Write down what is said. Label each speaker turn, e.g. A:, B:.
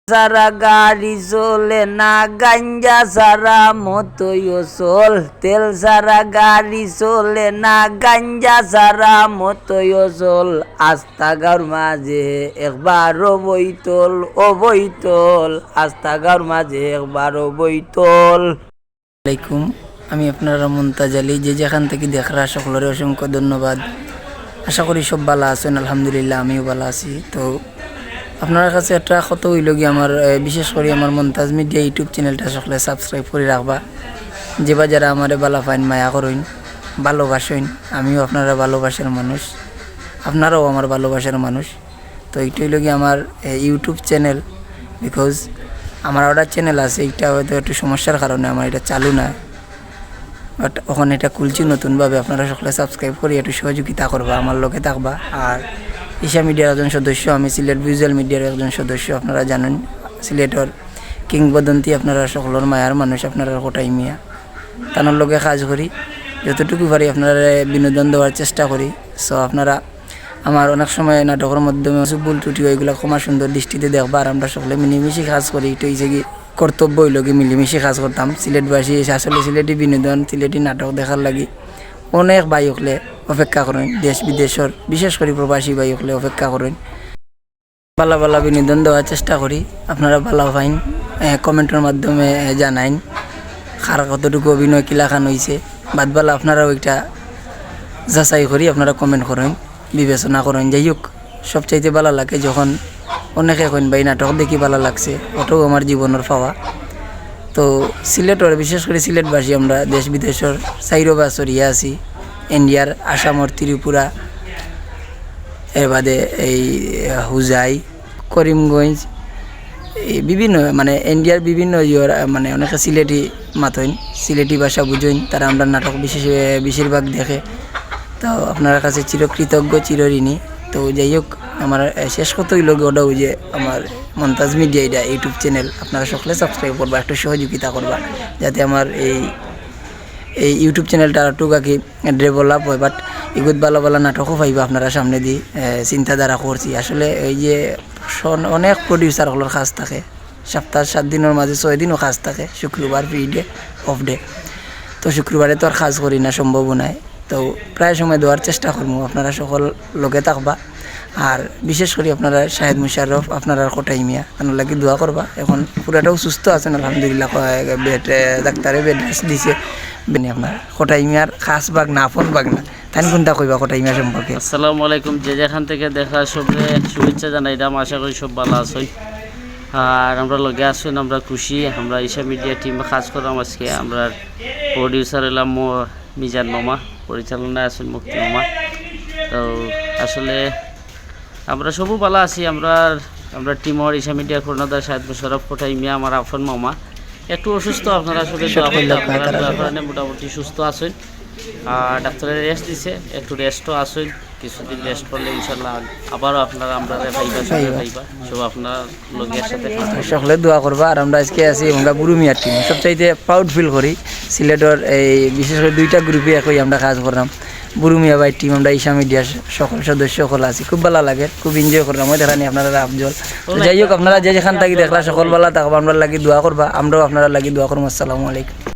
A: সারা গাড়ি চলে না, গাঞ্জা সারা মতোই চল। তেল সারা গাড়ি চলে না, গাঞ্জা সারা মতোই চল। আস্তাগার মাঝে একবারও বইতল, ও বইতল। আস্তাগার মাঝে একবারও বইতল। আলাইকুম, আমি আপনারা মুনতাজ আলী। যে যেখান থেকে দেখরা সকলের অসংখ্য ধন্যবাদ। আশা করি সব ভালো আছেন। আলহামদুলিল্লাহ আমিও ভালো আছি। তো আপনার কাছে একটা কত হইল গিয়ে আমার বিশেষ করে আমার মুনতাজ মিডিয়া ইউটিউব চ্যানেলটা সকলে সাবস্ক্রাইব করে রাখবা। যে বা যারা আমারে ভালো পাইন, মায়া করইন, ভালোবাসেন। আমিও আপনারা ভালোবাসার মানুষ, আপনারাও আমার ভালোবাসার মানুষ। তো এইটা হইল গিয়ে আমার ইউটিউব চ্যানেল। বিকজ আমার একটা চ্যানেল আছে, এইটা হয়তো একটু সমস্যার কারণে আমার এটা চালু না, বাট ওখানে এটা খুলছি নতুনভাবে। আপনারা সকলে সাবস্ক্রাইব করে একটু সহযোগিতা করবা, আমার লোকে থাকবা। আর ঈশা মিডিয়ার একজন সদস্য, আমি সিলেট ভিজুয়াল মিডিয়ার একজন সদস্য। আপনারা জানেন সিলেটর কিংবদন্তি, আপনারা সকলের মায়ার মানুষ, আপনারা কোটাই মিয়া। তানোর লগে কাজ করি, যতটুকু পারি আপনারা বিনোদন দেওয়ার চেষ্টা করি। সো আপনারা আমার অনেক সময় নাটকের মাধ্যমে ভুল ত্রুটি ওইগুলো ক্ষমা সুন্দর দৃষ্টিতে দেখবা। আর আমরা সকলে মিলেমিশে কাজ করি। এটা হচ্ছে কি কর্তব্য হইল কি মিলেমিশে কাজ করতাম। সিলেটবাসী আসলে সিলেটি বিনোদন, সিলেটি নাটক দেখার লাগি অনেক ভাই হকলে অপেক্ষা করেন, দেশ বিদেশের বিশেষ করে প্রবাসী ভাই হকলে অপেক্ষা করেন। ভালো ভালো বিনোদন দেওয়ার চেষ্টা করি। আপনারা ভালো পাইন, কমেন্টের মাধ্যমে জানাইন কার কতটুকু অভিনয় কিলাখান হয়েছে। বাদ বালা আপনারাও একটা যাচাই করি আপনারা কমেন্ট করেন, বিবেচনা করেন। যাই হোক, সবচাইতে ভালো লাগে যখন অনেকে কইন ভাই নাটক দেখি ভালো লাগছে, ওটাও আমার জীবনের পাওয়া। তো সিলেটর বিশেষ করে সিলেটবাসী আমরা দেশ বিদেশের চাইরো বছর ইয়ে আছি, ইন্ডিয়ার আসামর ত্রিপুরা, এর বাদে এই হুজাই, করিমগঞ্জ, এই বিভিন্ন মানে ইন্ডিয়ার বিভিন্ন ইয়ের মানে অনেকে সিলেটি মাতইন, সিলেটি ভাষা বুঝইন, তারা আমরা নাটক বেশিরভাগ দেখে। তো আপনার কাছে চিরকৃতজ্ঞ, চিরঋণী। তো যাই হোক, আমার শেষ কতই লোক ওটাও যে আমার মুনতাজ মিডিয়া এটা ইউটিউব চ্যানেল, আপনারা সকলে সাবস্ক্রাইব করবা, একটু সহযোগিতা করবা, যাতে আমার এই ইউটিউব চ্যানেলটা একটু কাকি ডেভেলপ হয়। বাট এগুলো ভালো ভালো নাটকও পাইবা আপনারা সামনে দিয়ে চিন্তাধারা করছি। আসলে এই যে অনেক প্রডিউসারগুলোর কাজ থাকে, সপ্তাহ 7 দিনের মাঝে 6 দিনও কাজ থাকে, শুক্রবার ফ্রি ডে, অফ ডে। তো শুক্রবারে তো আর কাজ করি না, সম্ভব নয়। তো প্রায় সময় দেওয়ার চেষ্টা করবো, আপনারা সকল লোকে থাকবা। আর বিশেষ করে আপনারা শাহেদ মুশাররফ, আপনারা কোটাই মিয়া, আপনার লাগে দোয়া করবা। এখন পুরাটাও সুস্থ আছেন আলহামদুলিল্লাহ, বেড ডাক্তারে বেড রেস্ট দিছে। আপনার কোটাই মিয়ার খাস বাগ না, আপন বাগ না, তাই কোনটা কইবা কোটাই মিয়া সম্পর্কে?
B: আসসালামু আলাইকুম। যে যেখান থেকে দেখা সবে শুভেচ্ছা জানাইলাম, আশা করি সব ভালো আছেন। আর আমরা লগে আসুন, আমরা খুশি। আমরা ঈশা মিডিয়া টিমে কাজ করলাম আজকে। আমরা প্রডিউসার এলাম মিজান মামা, পরিচালনায় আছেন মুক্তি মামা। তো আসলে আমরা সবও ভালো আছি। আমরা টিমর ঈশা মিডিয়ার কর্ণধার শাহেদ মুশাররফ কোটাই মিয়া, আমার আফন মামা একটু অসুস্থ। আপনারা আসলে কারণে মোটামুটি সুস্থ আছেন। আর ডাক্তারের রেস্ট দিছে, একটু রেস্টও আসুন, কিছুদিন রেস্ট করলে ইনশাল্লাহ আবারও আপনারা আমরা পাইবা সব আপনার লোকের সাথে
A: সকলে দোয়া করবা। আর আমরা আজকে আছি আমরা বুরুমিয়ার টিম, সবচাইতে প্রাউড ফিল করি। সিলেটের এই বিশেষ করে 2টা গ্রুপে একই আমরা কাজ করলাম। বুরুমিয়া বাই টিম, আমরা ঈশা মিডিয়ার সকল সদস্য সকল আছি, খুব ভালো লাগে, খুব এনজয় করলাম। ওই দেখানি আপনারা আফজল। যাই হোক, আপনারা যে যেখান থেকে দেখলা সকল ভালো থাকবা, আমরা লাগি দোয়া করবা, আমরাও আপনারা লাগি দোয়া করবো। আসসালামু আলাইকুম।